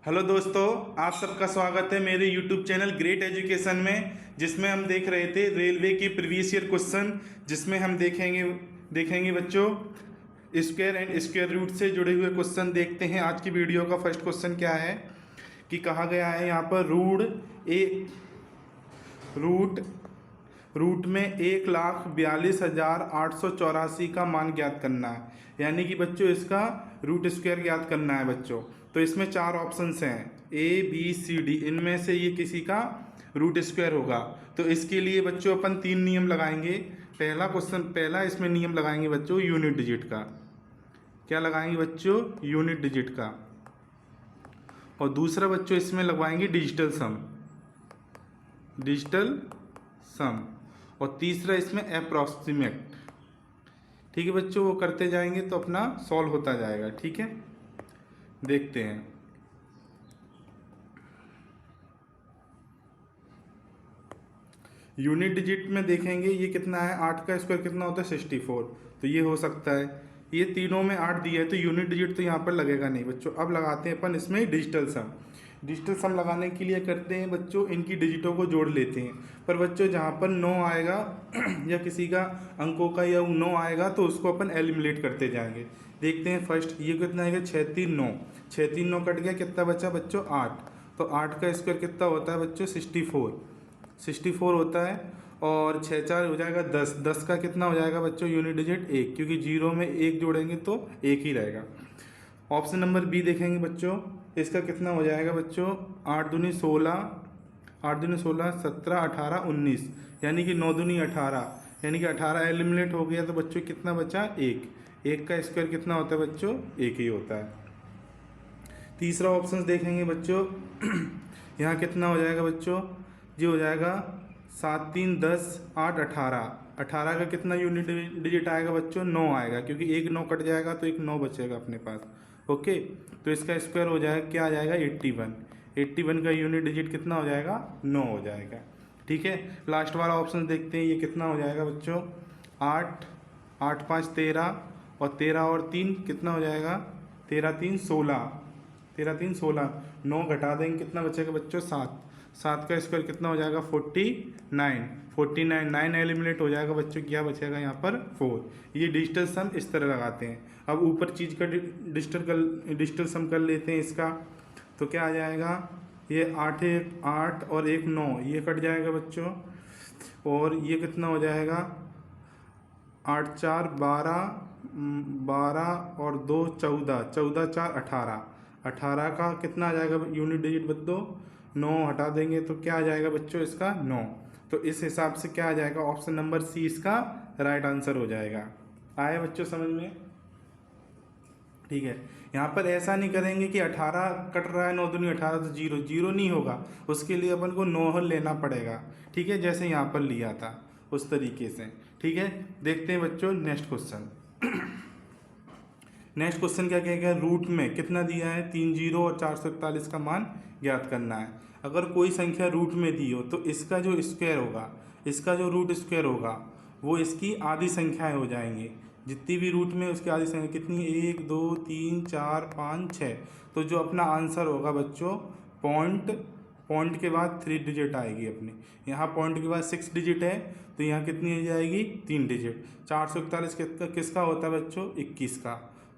Hello दोस्तों, आप सबका स्वागत है मेरे यूट्यूब चैनल ग्रेट एजुकेशन में, जिसमें हम देख रहे थे रेलवे की प्रीवियस ईयर क्वेश्चन, जिसमें हम देखेंगे बच्चों स्क्वायर एंड स्क्वायर रूट से जुड़े हुए क्वेश्चन। देखते हैं आज की वीडियो का फर्स्ट क्वेश्चन क्या है कि कहा गया है यहाँ पर रूट रूट में 1,42,884 का मान ज्ञात करना है। यानी कि बच्चों इसका रूट स्क्वायर ज्ञात करना है बच्चों। तो इसमें चार ऑप्शंस हैं ए बी सी डी, इनमें से ये किसी का रूट स्क्वायर होगा। तो इसके लिए बच्चों अपन तीन नियम लगाएंगे। पहला इसमें नियम लगाएंगे बच्चों यूनिट डिजिट का। क्या लगाएंगे बच्चों? यूनिट डिजिट का। और दूसरा बच्चों इसमें लगवाएंगे डिजिटल सम। और तीसरा इसमें अप्रॉक्सीमेट। ठीक है बच्चों, वो करते जाएंगे तो अपना सॉल्व होता जाएगा। ठीक है, देखते हैं। यूनिट डिजिट में देखेंगे ये कितना है, 8 का स्क्वायर कितना होता है 64। तो ये हो सकता है, ये तीनों में 8 दिया है तो यूनिट डिजिट तो यहाँ पर लगेगा नहीं बच्चों। अब लगाते हैं अपन इसमें डिजिटल सम लगाने के लिए करते हैं बच्चों, इनकी डिजिटों को जोड़ लेते हैं। पर बच्चों जहाँ पर 9 आएगा या किसी का अंकों का या 9 आएगा तो उसको अपन एलिमिनेट करते जाएंगे। देखते हैं फर्स्ट ये कितना आएगा 6 3 9, 6 3 9 कट गया, कितना बचा बच्चों 8। तो 8 का स्क्वायर कितना होता है बच्चों 64 होता है। और 6 4 हो जाएगा 10, 10 का कितना हो जाएगा बच्चों यूनिट डिजिट 1, क्योंकि जीरो में 1 जोड़ेंगे तो 1 ही रहेगा। ऑप्शन नंबर बी देखेंगे बच्चों, इसका कितना हो जाएगा बच्चों 8 दूनी 16, 8 दूनी 16 17 18 19, यानी कि 9 दूनी 18, यानी कि 18 एलिमिनेट हो गया। तो बच्चों कितना बचा 1 का स्क्वायर कितना होता है बच्चों 1 ही होता है। तीसरा ऑप्शन देखेंगे बच्चों यहाँ कितना हो जाएगा बच्चों, ये हो जाएगा 7 3 10 8 18, 18 का कितना यूनिट डिजिट आएगा बच्चों 9 आएगा, क्योंकि एक 9 कट जाएगा तो एक 9 बचेगा अपने पास। ओके, तो इसका स्क्वायर हो जाएगा क्या आ जाएगा 81 का यूनिट डिजिट कितना हो जाएगा 9 हो जाएगा। ठीक है, लास्ट वाला ऑप्शन देखते हैं, ये कितना हो जाएगा बच्चों 8 8 5 13, और 13 और 3 कितना हो जाएगा 13 3 16, 13 3 16, 9 घटा देंगे कितना बचेगा बच्चों 7 का स्क्वायर कितना हो जाएगा 49, 9 एलिमिनेट हो जाएगा बच्चों, क्या बचेगा यहाँ पर 4। ये डिजिटल सम इस तरह लगाते हैं। अब ऊपर चीज़ का डिजिटल सम कर लेते हैं इसका। तो क्या आ जाएगा, ये 8 1 8 और 1 9, ये कट जाएगा बच्चों। और ये कितना हो जाएगा 8 4 12 और 2 14, 14 4 18, 18 का कितना आ जाएगा यूनिट डिजिट बच्चों 9 हटा देंगे तो क्या आ जाएगा बच्चों इसका 9। तो इस हिसाब से क्या आ जाएगा ऑप्शन नंबर सी इसका राइट आंसर हो जाएगा। आया बच्चों समझ में? ठीक है, यहाँ पर ऐसा नहीं करेंगे कि 18 कट रहा है 9 दूनी 18 तो जीरो नहीं होगा, उसके लिए अपन को 9 लेना पड़ेगा। ठीक है, जैसे यहाँ पर लिया था उस तरीके से। ठीक है, देखते हैं बच्चों नेक्स्ट क्वेश्चन। नेक्स्ट क्वेश्चन क्या कहेगा, रूट में कितना दिया है 3 जीरो और 441 का मान ज्ञात करना है। अगर कोई संख्या रूट में दी हो तो इसका जो स्क्वायर होगा, इसका जो रूट स्क्वायर होगा वो इसकी आधी संख्याएं हो जाएंगी। जितनी भी रूट में उसकी आधी संख्या कितनी 1 2 3 4 5 6। तो जो अपना आंसर होगा बच्चों पॉइंट के बाद 3 डिजिट आएगी अपनी। यहाँ पॉइंट के बाद 6 डिजिट है तो यहाँ कितनी हो जाएगी 3 डिजिट। 441 किसका होता है बच्चों 21 का।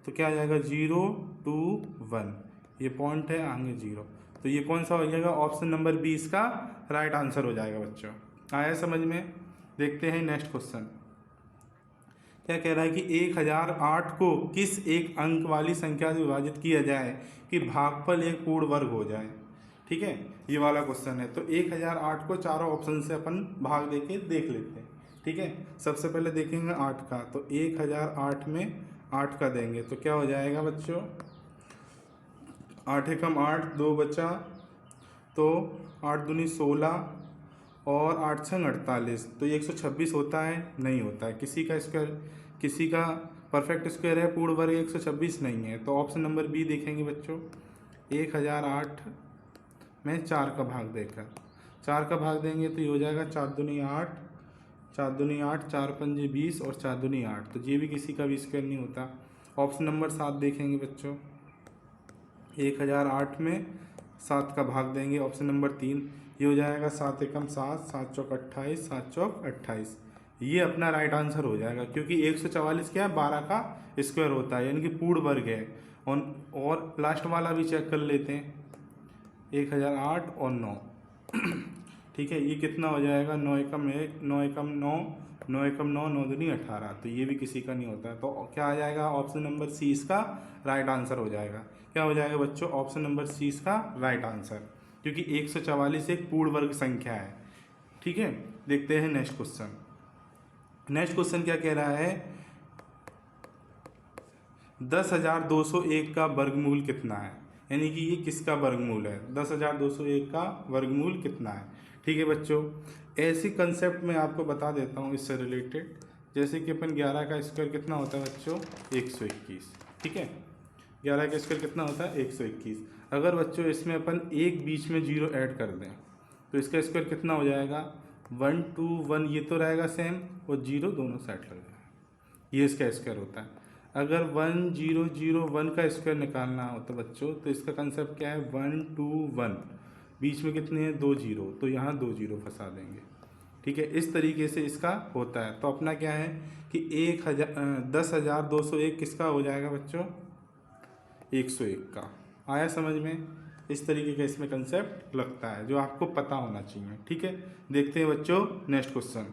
तो क्या आ जाएगा 0 2 1, ये पॉइंट है आगे 0। तो ये कौन सा हो जाएगा ऑप्शन नंबर बी इसका राइट आंसर हो जाएगा बच्चों। आया समझ में? देखते हैं नेक्स्ट क्वेश्चन क्या कह रहा है कि 1008 को किस एक अंक वाली संख्या से विभाजित किया जाए कि भागफल एक पूर्ण वर्ग हो जाए। ठीक है, ये वाला क्वेश्चन है। तो 1008 को चारों ऑप्शन से अपन भाग देके देख लेते हैं। ठीक है, सबसे पहले देखेंगे 8 का। तो 1008 में 8 का देंगे तो क्या हो जाएगा बच्चों 8 एकम 8, 2 बचा तो 8 दूनी 16 और 8 छंग 48। तो ये 126 होता है? नहीं होता है। किसी का परफेक्ट स्क्वायर है पूर्ण वर्ग 126 नहीं है। तो ऑप्शन नंबर बी देखेंगे बच्चों 1008 में 4 का भाग देकर 4 का भाग देंगे तो ये हो जाएगा 4 दूनी 8, 4 दूनी 8, 4 पंजे 20 और 4 दूनी 8। तो ये भी किसी का भी स्क्वायर नहीं होता। ऑप्शन नंबर 7 देखेंगे बच्चों 1008 में 7 का भाग देंगे ऑप्शन नंबर 3, ये हो जाएगा 7 एकम 7, 7 चौक 28, 7 चौक 28। ये अपना राइट आंसर हो जाएगा, क्योंकि 144 क्या है, 12 का स्क्वायर होता है, यानी कि पूर्ण वर्ग है। और लास्ट वाला भी चेक कर लेते हैं, 1008 और 9 ठीक है, ये कितना हो जाएगा, 9 एकम 1, 9 एकम 9, 9 एकम 9, 9 दूनी 18, तो ये भी किसी का नहीं होता है। तो क्या आ जाएगा, ऑप्शन नंबर सी इसका राइट आंसर हो जाएगा। क्या हो जाएगा बच्चों, ऑप्शन नंबर सी इसका राइट आंसर, क्योंकि 144 एक पूर्ण वर्ग संख्या है। ठीक है, देखते हैं नेक्स्ट क्वेश्चन। नेक्स्ट क्वेश्चन क्या कह रहा है, 10,201 का वर्गमूल कितना है, यानी कि ये किसका वर्गमूल है, 10,201 का वर्गमूल कितना है। ठीक है बच्चों, ऐसी कंसेप्ट मैं आपको बता देता हूँ इससे रिलेटेड, जैसे कि अपन 11 का स्क्वायर कितना होता है बच्चों, 121। ठीक है, 11 का स्क्वायर कितना होता है, 121। अगर बच्चों इसमें अपन एक बीच में जीरो ऐड कर दें तो इसका स्क्वायर कितना हो जाएगा, 1 2 1, ये तो रहेगा सेम, और जीरो दोनों साइड लग जाएगा, ये इसका स्क्वायर होता है। अगर 1001 का स्क्वायर निकालना हो तो बच्चों, तो इसका कंसेप्ट क्या है, 1 2 1, बीच में कितने हैं, 2 जीरो, तो यहाँ 2 जीरो फंसा देंगे। ठीक है, इस तरीके से इसका होता है। तो अपना क्या है कि 10,201 किसका हो जाएगा बच्चों, 101 का। आया समझ में, इस तरीके का इसमें कंसेप्ट लगता है, जो आपको पता होना चाहिए। ठीक है, देखते हैं बच्चों नेक्स्ट क्वेश्चन।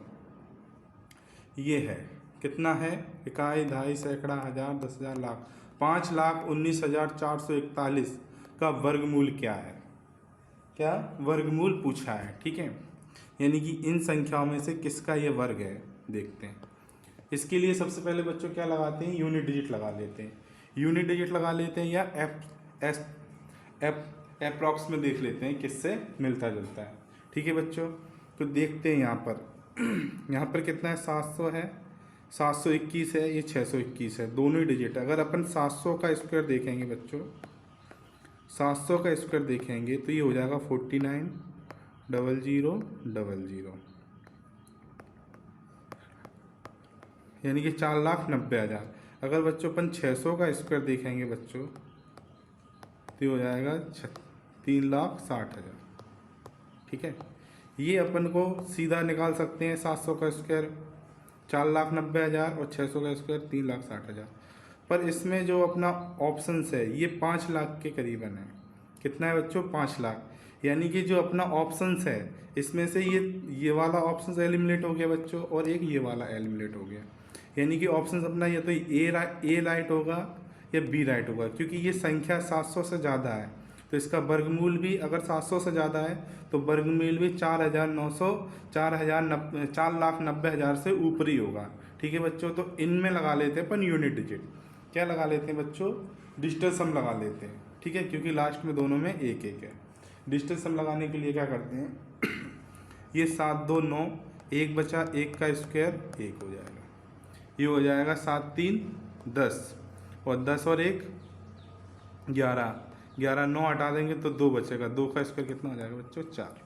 ये है, कितना है, इकाई, दहाई, सैकड़ा, हज़ार, 10,000, लाख, 5,19,441 का वर्गमूल क्या है, क्या वर्गमूल पूछा है। ठीक है, यानी कि इन संख्याओं में से किसका ये वर्ग है, देखते हैं। इसके लिए सबसे पहले बच्चों क्या लगाते हैं, यूनिट डिजिट लगा लेते हैं, यूनिट डिजिट लगा लेते हैं, या एप्रॉक्स में देख लेते हैं किससे मिलता जुलता है। ठीक है बच्चों, तो देखते हैं यहाँ पर यहाँ पर कितना है, 700 है, 721 है, ये 621 है, दोनों ही डिजिट। अगर अपन 700 का स्क्वायर देखेंगे बच्चों, 700 का स्क्वायर देखेंगे तो ये हो जाएगा 49,00,00, यानी कि 4,90,000। अगर बच्चों अपन 600 का स्क्वायर देखेंगे बच्चों तो ये हो जाएगा 3,60,000। ठीक है, ये अपन को सीधा निकाल सकते हैं, 700 का स्क्वायर 4,90,000 और 600 का स्क्वायर 3,60,000। पर इसमें जो अपना ऑप्शंस है ये 5 लाख के करीबन है। कितना है बच्चों, 5 लाख, यानी कि जो अपना ऑप्शंस है इसमें से ये वाला ऑप्शन एलिमिनेट हो गया बच्चों, और एक ये वाला एलिमिनेट हो गया, यानी कि ऑप्शन अपना या तो ए राइट होगा या बी राइट होगा, क्योंकि ये संख्या 700 से ज़्यादा है। तो इसका वर्गमूल भी अगर 700 से ज़्यादा है तो वर्गमूल भी 4,90,000 से ऊपर ही होगा। ठीक है बच्चों, तो इनमें लगा लेते हैं अपन यूनिट डिजिट। क्या लगा लेते हैं बच्चों, डिजिटल सम लगा लेते हैं। ठीक है, क्योंकि लास्ट में दोनों में एक एक है। डिजिटल सम लगाने के लिए क्या करते हैं ये 7 2 9, एक बचा, एक का स्क्वायर 1 हो जाएगा, ये हो जाएगा 7 3 10, और 10 और 1 11, 11 9 हटा देंगे तो 2 बचेगा, 2 का स्क्वायर कितना हो जाएगा बच्चों, 4।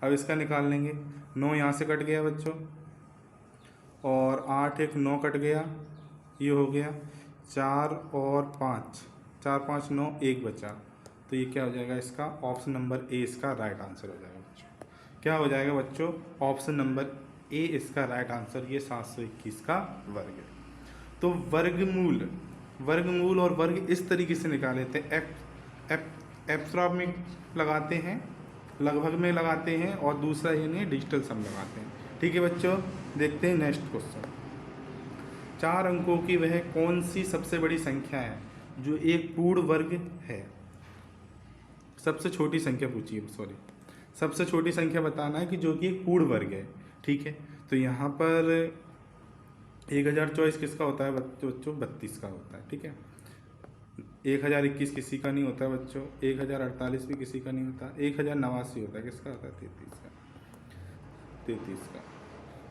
अब इसका निकाल लेंगे, 9 यहाँ से कट गया बच्चों, और 8 1 9 कट गया, ये हो गया 4 और 5, 4 5 9, 1 बचा, तो ये क्या हो जाएगा, इसका ऑप्शन नंबर ए इसका राइट आंसर हो जाएगा बच्चों। क्या हो जाएगा बच्चों, ऑप्शन नंबर ए इसका राइट आंसर, ये 721 का वर्ग है। तो वर्गमूल और वर्ग इस तरीके से निकाल लेते हैं, एप्रोक्सीमेट लगाते हैं, लगभग में लगाते हैं, और दूसरा यानी डिजिटल सम लगाते हैं। ठीक है बच्चों, देखते हैं नेक्स्ट क्वेश्चन। 4 अंकों की वह कौन सी सबसे बड़ी संख्या है जो एक पूर्ण वर्ग है, सबसे छोटी संख्या पूछिए, सॉरी सबसे छोटी संख्या बताना है कि जो कि एक पूर्ण वर्ग है। ठीक है, तो यहाँ पर 1024 किसका होता है बच्चों, 32 का होता है। ठीक है, 1021 किसी का नहीं होता है बच्चों, 1048 भी किसी का नहीं होता, 1089 होता है, किसका होता है, 33 का।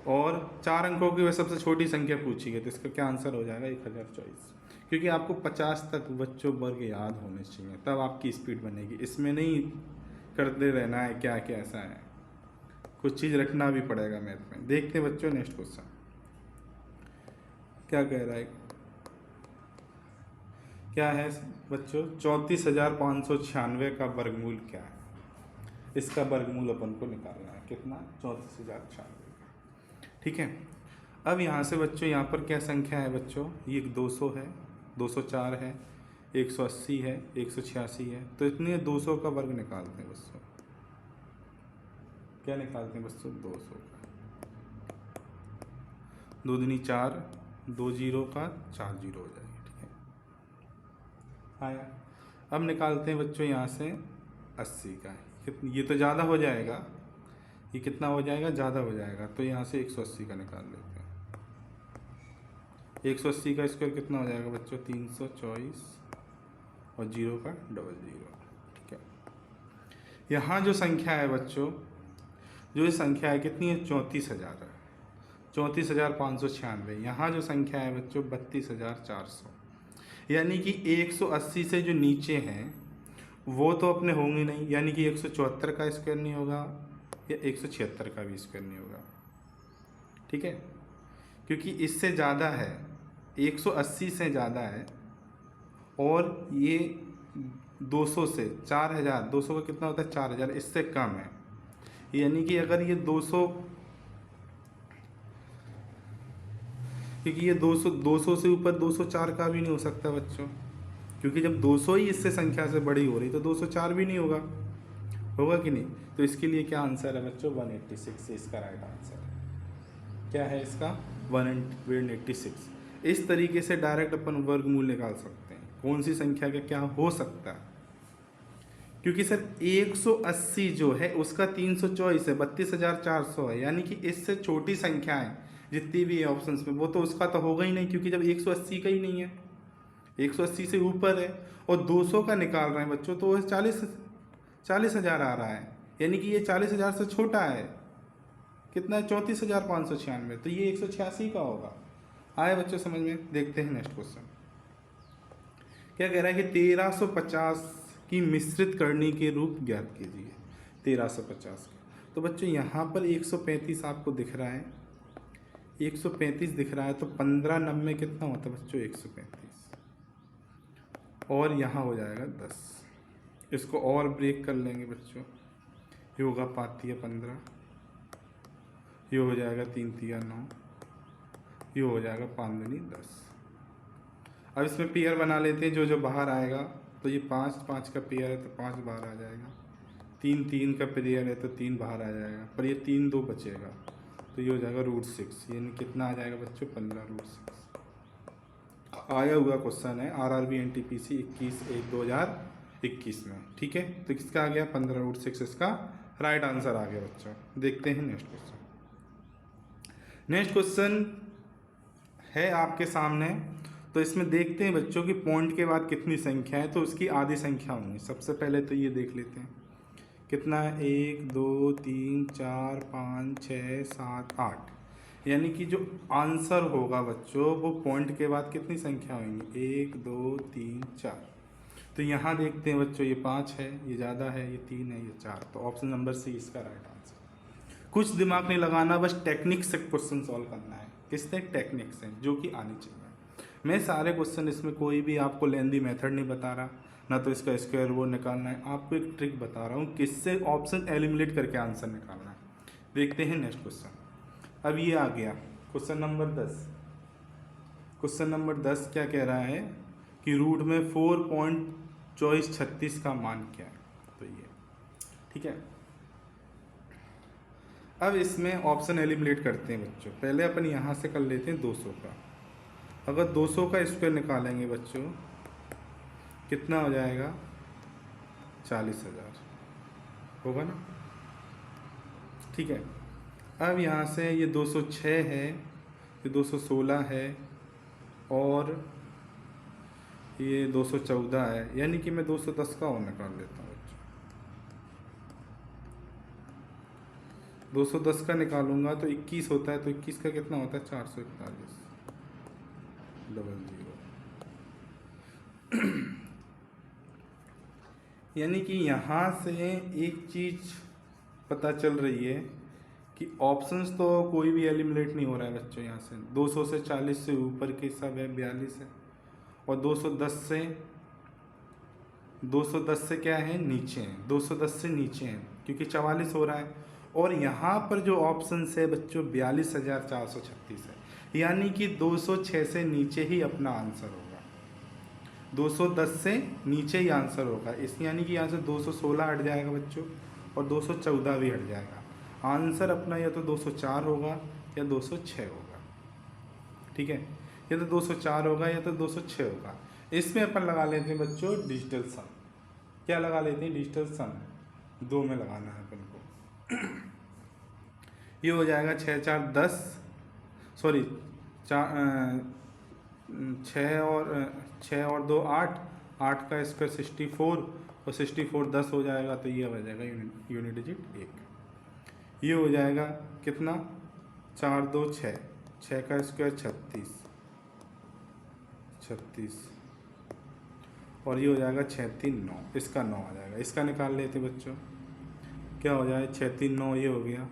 और 4 अंकों की वह सबसे छोटी संख्या पूछी गई, तो इसका क्या आंसर हो जाएगा, 1024, क्योंकि आपको 50 तक बच्चों वर्ग याद होने चाहिए, तब आपकी स्पीड बनेगी। इसमें नहीं करते रहना है क्या ऐसा है, कुछ चीज़ रखना भी पड़ेगा मैथ में। देखते हैं बच्चों नेक्स्ट क्वेश्चन क्या कह रहा है, क्या है बच्चों, 34,596 का वर्गमूल क्या है। इसका वर्गमूल अपन को निकालना है, कितना 34,096। ठीक है। अब यहाँ से बच्चों यहाँ पर क्या संख्या है बच्चों, ये 200 है, 204 है, 180 है, 186 है, तो इतने 200 का वर्ग निकालते हैं बच्चों। क्या निकालते हैं बच्चों, 200 का। 2 दूनी 4, 2 जीरो का 4 जीरो हो जाएगी। ठीक है, आया। अब निकालते हैं बच्चों यहाँ से 80 का। ये तो ज़्यादा हो जाएगा, ये कितना हो जाएगा, ज़्यादा हो जाएगा, तो यहाँ से 180 का निकाल लेते हैं। 180 का स्क्वायर कितना हो जाएगा बच्चों, 324 और जीरो का डबल जीरो। ठीक है, यहाँ जो संख्या है बच्चों, जो ये संख्या है कितनी है, 34,000 है, 34,596। यहाँ जो संख्या है बच्चों 32,400, यानी कि 180 से जो नीचे हैं वो तो अपने होंगे नहीं, यानी कि 174 का स्क्वायर नहीं होगा या 176 का भी स्क्वायर नहीं होगा। ठीक है, क्योंकि इससे ज़्यादा है, 180 से ज़्यादा है, और ये 200 से 4,000, 200 का कितना होता है 4,000, इससे कम है। यानी कि अगर ये 200, क्योंकि ये 200 से ऊपर 204 का भी नहीं हो सकता बच्चों, क्योंकि जब 200 ही इससे संख्या से बड़ी हो रही तो 204 भी नहीं होगा, होगा कि नहीं। तो इसके लिए क्या आंसर है बच्चों, 186 इसका राइट आंसर है। क्या है इसका, 186। इस तरीके से डायरेक्ट अपन वर्गमूल निकाल सकते हैं, कौन सी संख्या का क्या हो सकता है। क्योंकि सर 180 जो है उसका 324 है, 32,400 है, यानी कि इससे छोटी संख्या है जितनी भी है ऑप्शंस में, वो तो उसका तो होगा ही नहीं, क्योंकि जब 180 का ही नहीं है, 180 से ऊपर है, और 200 का निकाल रहे हैं बच्चों, तो वो 40,000 आ रहा है, यानी कि ये 40,000 से छोटा है। कितना है, 34,596, तो ये 186 का होगा। आए बच्चों समझ में। देखते हैं नेक्स्ट क्वेश्चन क्या कह रहा है कि 1350 की मिश्रित करनी के रूप ज्ञात कीजिए। 1350 का, तो बच्चों यहाँ पर 135 आपको दिख रहा है, 135 दिख रहा है, तो 15 90 कितना होता है बच्चों, 135, और यहाँ हो जाएगा 10। इसको और ब्रेक कर लेंगे बच्चों, ये होगा 5 तिया 15, ये हो जाएगा 3 तिया 9, ये हो जाएगा 5 दूनी 10। अब इसमें पेयर बना लेते हैं, जो जो बाहर आएगा, तो ये 5 5 का पेयर है तो 5 बाहर आ जाएगा, 3 3 का पेयर है तो 3 बाहर आ जाएगा, पर ये 3 2 बचेगा, तो ये हो जाएगा √6, यानी कितना आ जाएगा बच्चों, 15√6। आया हुआ क्वेश्चन है RRB NTPC 21/1/2021 में। ठीक है, तो किसका आ गया, 15√6 इसका राइट आंसर आ गया बच्चों। देखते हैं नेक्स्ट क्वेश्चन। नेक्स्ट क्वेश्चन है आपके सामने, तो इसमें देखते हैं बच्चों कि पॉइंट के बाद कितनी संख्या है, तो उसकी आधी संख्या होंगी। सबसे पहले तो ये देख लेते हैं कितना है, 1 2 3 4 5 6 7 8, यानी कि जो आंसर होगा बच्चों वो पॉइंट के बाद कितनी संख्या होंगी, 1 2 3 4। तो यहाँ देखते हैं बच्चों, ये 5 है, ये ज़्यादा है, ये 3 है, ये 4, तो ऑप्शन नंबर सी इसका राइट आंसर। कुछ दिमाग नहीं लगाना, बस टेक्निक से क्वेश्चन सॉल्व करना है। किससे, टेक्निक से, जो कि आनी चाहिए। मैं सारे क्वेश्चन इसमें कोई भी आपको लेंदी मेथड नहीं बता रहा, ना तो इसका स्क्वायर वो निकालना है, आपको एक ट्रिक बता रहा हूँ किससे ऑप्शन एलिमिनेट करके आंसर निकालना है। देखते हैं नेक्स्ट क्वेश्चन। अब ये आ गया क्वेश्चन नंबर 10। क्वेश्चन नंबर 10 क्या कह रहा है कि रूट में 4.2436 का मान क्या है, तो ये ठीक है। अब इसमें ऑप्शन एलिमिनेट करते हैं बच्चों। पहले अपन यहाँ से कर लेते हैं 200 का। अगर 200 का स्क्वायर निकालेंगे बच्चों, कितना हो जाएगा, 40,000 होगा ना। ठीक है, अब यहाँ से ये 206 है, ये 216 है, और ये 214 है, यानी कि मैं 210 का और निकाल लेता हूँ बच्चों। 210 का निकालूंगा तो 21 होता है, तो 21 का कितना होता है, 441 डबल जीरो। यानी कि यहाँ से एक चीज़ पता चल रही है कि ऑप्शंस तो कोई भी एलिमिनेट नहीं हो रहा है बच्चों। यहाँ से 200 से 40 से ऊपर के सब है, 42 है, और 210 से क्या है, नीचे हैं, 210 से नीचे हैं, क्योंकि 44 हो रहा है। और यहाँ पर जो ऑप्शन है बच्चों 42,436 है, यानी कि 206 से नीचे ही अपना आंसर होगा, 210 से नीचे ही आंसर होगा। इस यानी कि यहाँ से 216 हट जाएगा बच्चों और 214 भी हट जाएगा। आंसर अपना या तो 204 होगा या 206 होगा, ठीक है, या तो 204 होगा या तो 206 होगा। इसमें अपन लगा लेते हैं बच्चों डिजिटल सम। क्या लगा लेते हैं? डिजिटल सम। 2 में लगाना है अपन को। ये हो जाएगा 6 4 10, सॉरी 6 और 2 8, 8 का स्क्वायर 64 और 64 10 हो जाएगा, तो ये हो जाएगा यूनिट डिजिट 1। ये हो जाएगा कितना? 4 2 6, 6 का स्क्वायर 36 और ये हो जाएगा 6 3 9, इसका 9 आ जाएगा। इसका निकाल लेते बच्चों, क्या हो जाएगा? 6 3 9, ये हो गया।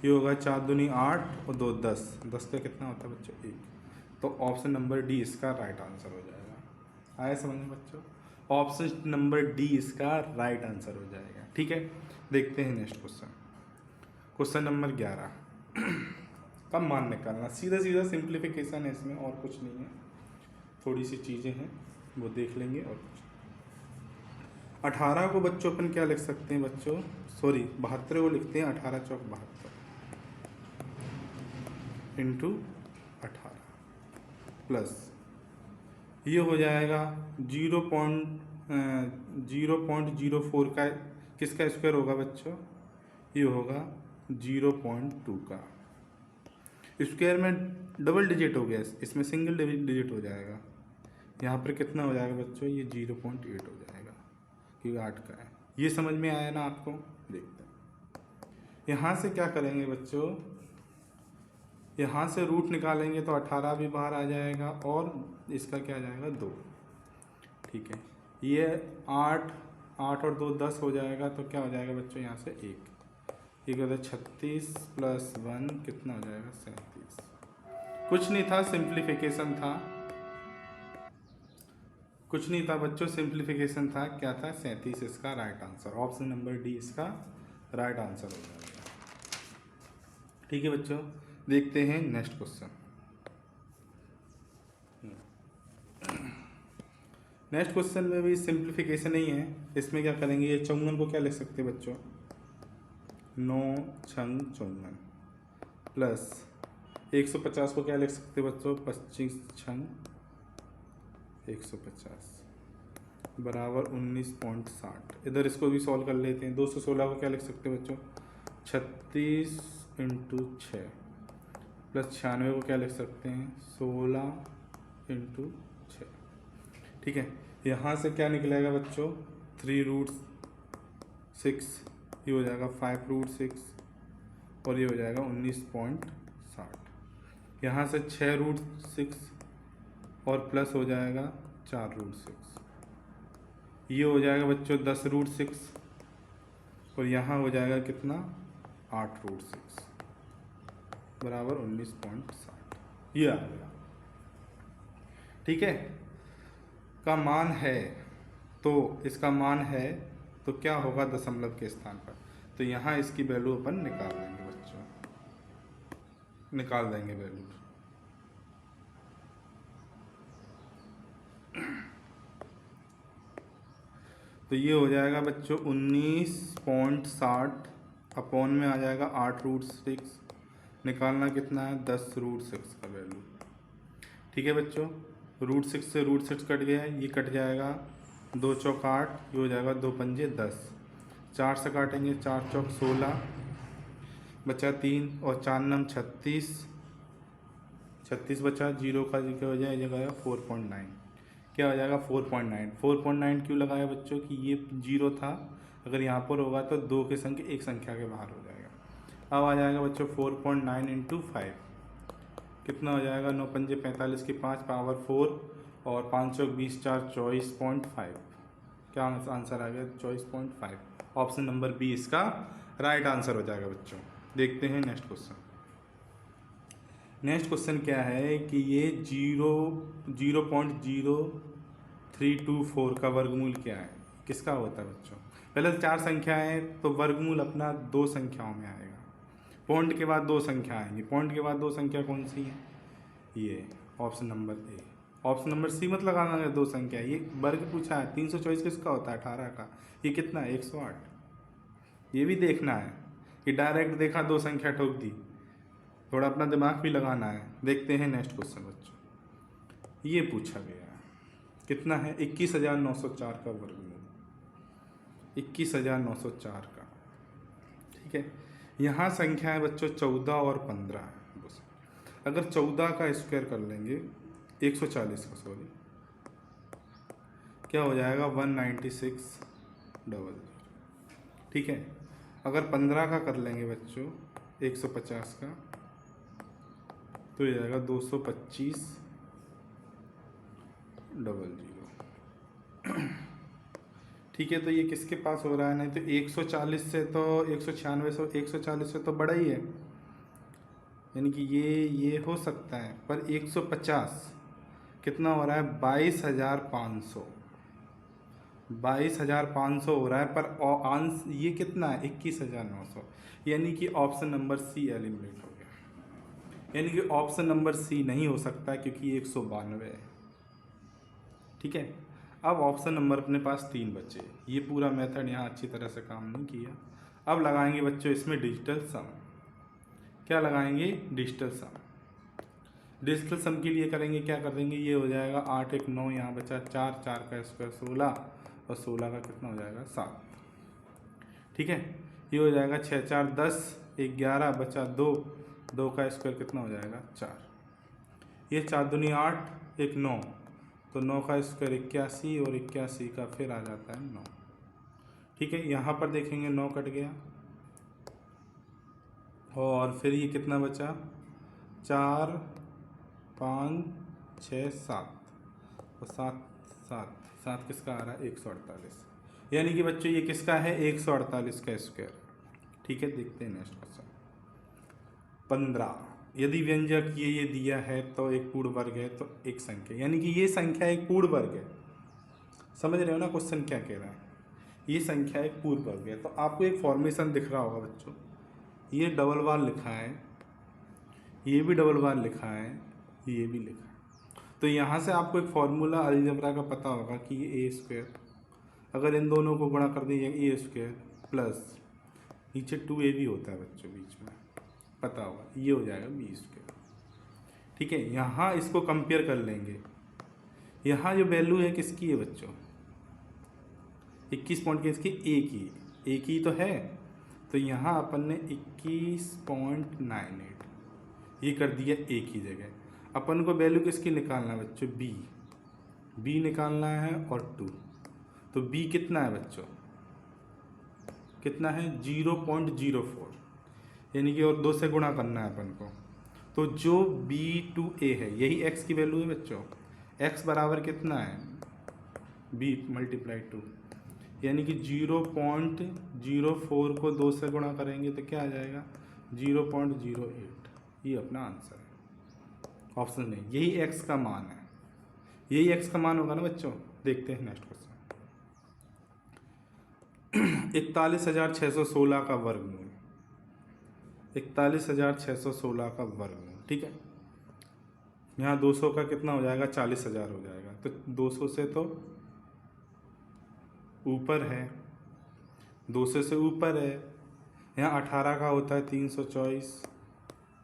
ये होगा 4 दूनी 8 और 2 10, 10 का कितना होता है बच्चों? 1। तो ऑप्शन नंबर डी इसका राइट आंसर हो जाएगा। आया समझ में बच्चों? ऑप्शन नंबर डी इसका राइट आंसर हो जाएगा। ठीक है, देखते हैं नेक्स्ट क्वेश्चन। क्वेश्चन नंबर 11 का मान निकालना। सीधा सीधा सिंप्लीफिकेशन है इसमें, और कुछ नहीं है। थोड़ी सी चीज़ें हैं वो देख लेंगे और कुछ। 18 को बच्चों अपन क्या लिख सकते हैं बच्चों? सॉरी 72 को लिखते हैं 18 चौक 72 इंटू 18 प्लस ये हो जाएगा 0.04 का किसका स्क्वायर होगा बच्चों? ये होगा 0.2 का स्क्वायर में डबल डिजिट हो गया, इसमें सिंगल डिजिट हो जाएगा। यहाँ पर कितना हो जाएगा बच्चों? ये 0.8 हो जाएगा क्योंकि 8 का है। ये समझ में आया ना आपको? देखते हैं यहाँ से क्या करेंगे बच्चों, यहाँ से रूट निकालेंगे तो 18 भी बाहर आ जाएगा और इसका क्या आ जाएगा? 2। ठीक है, ये 8 और 2 10 हो जाएगा, तो क्या हो जाएगा बच्चों? यहाँ से 1 होता है 36 प्लस 1 कितना हो जाएगा? 37। कुछ नहीं था, सिंप्लीफिकेशन था। कुछ नहीं था बच्चों, सिंप्लीफिकेशन था। क्या था? 37 इसका right answer. Option number D इसका राइट आंसर हो जाएगा। ठीक है बच्चों, देखते हैं नेक्स्ट क्वेश्चन। नेक्स्ट क्वेश्चन में भी सिंप्लीफिकेशन ही है। इसमें क्या करेंगे? ये 54 को क्या लिख सकते हैं बच्चों? 9 छंग 54 प्लस 150 को क्या लिख सकते हैं बच्चों? 25 छंग 150 बराबर 19.60। इधर इसको भी सॉल्व कर लेते हैं। 216 को क्या लिख सकते हैं बच्चों? 36 इंटू 6 प्लस 96 को क्या लिख सकते हैं? 16 इंटू 6। ठीक है, यहाँ से क्या निकलेगा बच्चों? 3√6, ये हो जाएगा 5√6 और ये हो जाएगा 19.60। यहाँ से 6√6 और प्लस हो जाएगा 4√6, ये हो जाएगा बच्चों 10√6 और यहाँ हो जाएगा कितना? 8√6 बराबर 19.60। ये आ गया। ठीक है, का मान है, तो इसका मान है तो क्या होगा दशमलव के स्थान पर? तो यहाँ इसकी वैल्यू अपन निकाल देंगे बच्चों, निकाल देंगे वैल्यू। तो ये हो जाएगा बच्चों 19.60 अपॉन में आ जाएगा 8√6। निकालना कितना है? 10√6 का वैल्यू। ठीक है बच्चों, √6 से √6 कट गया है, ये कट जाएगा। 2 चौक 8, ये हो जाएगा 2 पंजे 10। 4 से काटेंगे, 4 चौक 16 बचा 3 और 4 नम 36 बचा। 0 का क्या हो जाएगा? 4.9। क्या हो जाएगा? 4.9। 4.9 क्यों लगाया बच्चों? कि ये 0 था, अगर यहाँ पर होगा तो 2 के संख्या एक संख्या के बाहर हो जाएगा। अब आ जाएगा बच्चों 4.9 इंटू 5 कितना हो जाएगा? 9 पंजे 45 की 5 पावर 4 और 5 चौक 20 4 24.5। क्या आंसर आ गया? 24.5। ऑप्शन नंबर बी इसका राइट आंसर हो जाएगा बच्चों। देखते हैं नेक्स्ट क्वेश्चन। नेक्स्ट क्वेश्चन क्या है कि ये 0.0324 का वर्गमूल क्या है? किसका होता है बच्चों? पहले तो 4 संख्याएं हैं तो वर्गमूल अपना 2 संख्याओं में आएगा। पॉइंट के बाद 2 संख्या आएंगी। पॉइंट के बाद 2 संख्या कौन सी है? ये option number A. Option number C मत लगाना है 2 संख्या। ये वर्ग पूछा है, 324 किसका होता है? 18 का। ये कितना है? 108। ये भी देखना है कि डायरेक्ट देखा 2 संख्या ठोक दी, थोड़ा अपना दिमाग भी लगाना है। देखते हैं नेक्स्ट क्वेश्चन बच्चों। ये पूछा गया है, कितना है? 21,904 का वर्गमूल, 21,904 का। ठीक है, यहाँ संख्या है बच्चों 14 और 15 है। अगर 14 का स्क्वायर कर लेंगे, 140 का, सॉरी, क्या हो जाएगा? 19600। ठीक है, अगर 15 का कर लेंगे बच्चों 150 का, तो ये जाएगा 225,000। ठीक है, तो ये किसके पास हो रहा है? नहीं तो 140 से तो 196, 140 से तो बड़ा ही है, यानी कि ये हो सकता है। पर 150 कितना हो रहा है? 22,500, 22,500 हो रहा है। पर आंस ये कितना है? 21,900, यानी कि ऑप्शन नंबर सी एलिमिनेट हो गया। यानी कि ऑप्शन नंबर सी नहीं हो सकता है क्योंकि 192 है। ठीक है, अब ऑप्शन नंबर अपने पास 3 बचे। ये पूरा मेथड यहाँ अच्छी तरह से काम नहीं किया। अब लगाएंगे बच्चों इसमें डिजिटल सम। क्या लगाएंगे? डिजिटल सम। डिजिटल सम के लिए करेंगे, क्या कर देंगे? ये हो जाएगा 8 1 9, यहाँ बचा 4, 4 का स्क्वायर 16, और 16 का कितना हो जाएगा? 7। ठीक है, ये हो जाएगा 6 4 10, 11 बचा 2, 2 का स्क्वायर कितना हो जाएगा? 4। ये 4 दूनी 8, 1 9, तो 9 का स्क्वायर 81, और 81 का फिर आ जाता है 9। ठीक है, यहाँ पर देखेंगे 9 कट गया, और फिर ये कितना बचा? 4 5 6 7, और 7 7 7 किसका आ रहा है? 148। यानी कि बच्चों ये किसका है? 148 का स्क्वायर। ठीक है, देखते हैं नेक्स्ट क्वेश्चन। 15, यदि व्यंजक ये दिया है तो एक पूर्ण वर्ग है तो एक संख्या, यानी कि ये संख्या एक पूर्ण वर्ग है। समझ रहे हो ना क्वेश्चन क्या कह रहा है? ये संख्या एक पूर्ण वर्ग है। तो आपको एक फॉर्मेशन दिख रहा होगा बच्चों, ये डबल बार लिखा है, ये भी डबल बार लिखा है, ये भी लिखा है। तो यहाँ से आपको एक फार्मूला अलजेब्रा का पता होगा कि ये ए स्क्वायर, अगर इन दोनों को गुणा कर देंगे ए स्क्वायर प्लस नीचे 2a भी होता है बच्चों बीच में, पता होगा, ये हो जाएगा बी स्क्वायर। ठीक है, यहाँ इसको कंपेयर कर लेंगे। यहाँ जो वैल्यू है किसकी है बच्चों? 21 पॉइंट की, इसकी एक ही तो है। तो यहाँ अपन ने 21.98 ये कर दिया एक ही जगह। अपन को वैल्यू किसकी निकालना है बच्चों? बी निकालना है, और 2। तो बी कितना है बच्चों? कितना है? 0.04, यानी कि और 2 से गुणा करना है अपन को। तो जो B2A है यही x की वैल्यू है बच्चों। x बराबर कितना है? b × 2, यानी कि 0.04 को 2 से गुणा करेंगे तो क्या आ जाएगा? 0.08। ये अपना आंसर है, ऑप्शन नहीं। यही x का मान है, यही x का मान होगा ना बच्चों। देखते हैं नेक्स्ट क्वेश्चन। 41,616 का वर्गमूल, 41,616 का वर्गमूल। ठीक है, यहाँ 200 का कितना हो जाएगा? 40,000 हो जाएगा। तो 200 से तो ऊपर है, 200 से ऊपर है। यहाँ 18 का होता है 324,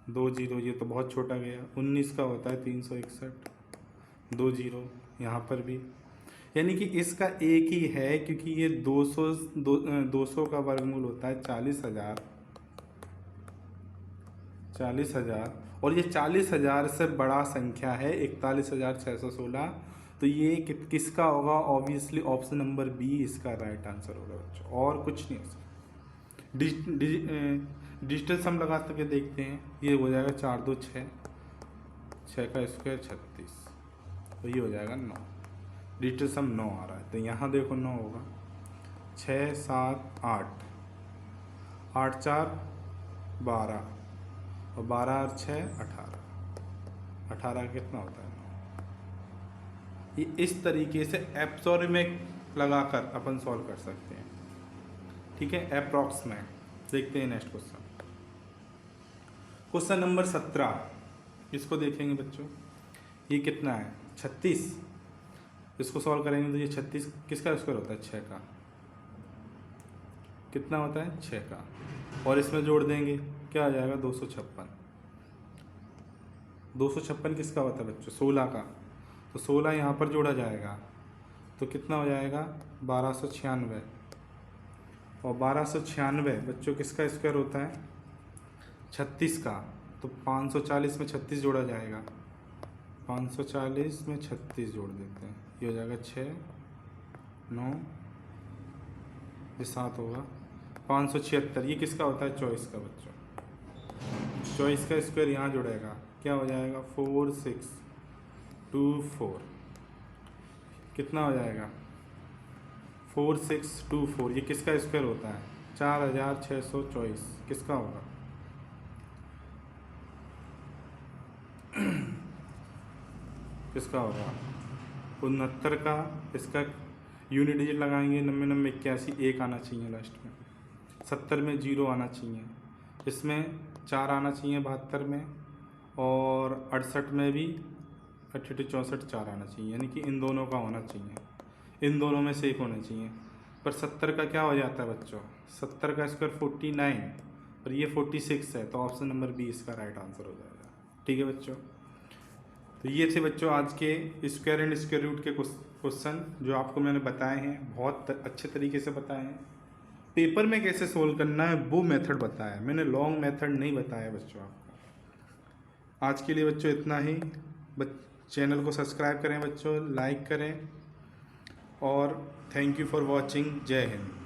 2 0, ये तो बहुत छोटा गया। 19 का होता है 361, 2 0 यहाँ पर भी। यानी कि इसका एक ही है, क्योंकि ये 200 का वर्गमूल होता है 40,000, और ये 40,000 से बड़ा संख्या है 41,616। तो ये किसका होगा? ऑब्वियसली ऑप्शन नंबर बी इसका राइट आंसर होगा बच्चों, और कुछ नहीं हो सकता। डिजिटल सम लगा के देखते हैं। ये हो जाएगा 4 2 6, 6 का स्क्वायर 36, तो ये हो जाएगा 9। डिजिटल सम 9 आ रहा है, तो यहाँ देखो 9 होगा। 6 7 8, 8 4 12, और 12 और 6 18, 18 कितना होता है? 9। ये इस तरीके से लगाकर अपन सॉल्व कर सकते हैं। ठीक है, अप्रॉक्स में। देखते हैं नेक्स्ट क्वेश्चन। क्वेश्चन नंबर 17, इसको देखेंगे बच्चों। ये कितना है? 36। इसको सॉल्व करेंगे तो ये 36 किसका स्क्वायर होता है? 6 का। कितना होता है? 6 का। और इसमें जोड़ देंगे, क्या आ जाएगा? 256। 256 किसका होता है बच्चों? 16 का। तो 16 यहाँ पर जोड़ा जाएगा तो कितना हो जाएगा? 1296। और 1296 बच्चों किसका स्क्वायर होता है? 36 का। तो 540 में 36 जोड़ा जाएगा। 540 में 36 जोड़ देते हैं, ये हो जाएगा 6, 9, ये 7 होगा। 576 ये किसका होता है? 24 का बच्चों। 24 का स्क्वायर यहाँ जुड़ेगा, क्या हो जाएगा? 4624। कितना हो जाएगा? 4624। ये किसका स्क्वायर होता है? 4624। किसका होगा? किसका होगा? 69 का। इसका यूनिट डिजिट लगाएंगे, 90 90 81, 1 आना चाहिए लास्ट में। 70 में 0 आना चाहिए, इसमें 4 आना चाहिए 72 में, और 68 में भी 68 64 4 आना चाहिए, यानी कि इन दोनों का होना चाहिए, इन दोनों में से एक होना चाहिए। पर 70 का क्या हो जाता है बच्चों? 70 का स्क्वायर 49 और ये 46 है, तो ऑप्शन नंबर बी इसका राइट आंसर हो जाएगा। ठीक है बच्चों, तो ये थे बच्चों आज के स्क्वायर एंड स्क्वायर रूट के क्वेश्चन जो आपको मैंने बताए हैं, बहुत अच्छे तरीके से बताए हैं। पेपर में कैसे सोल्व करना है वो मेथड बताया, मैंने लॉन्ग मेथड नहीं बताया बच्चों आपको। आज के लिए बच्चों इतना ही। चैनल को सब्सक्राइब करें बच्चों, लाइक करें, और थैंक यू फॉर वॉचिंग। जय हिंद।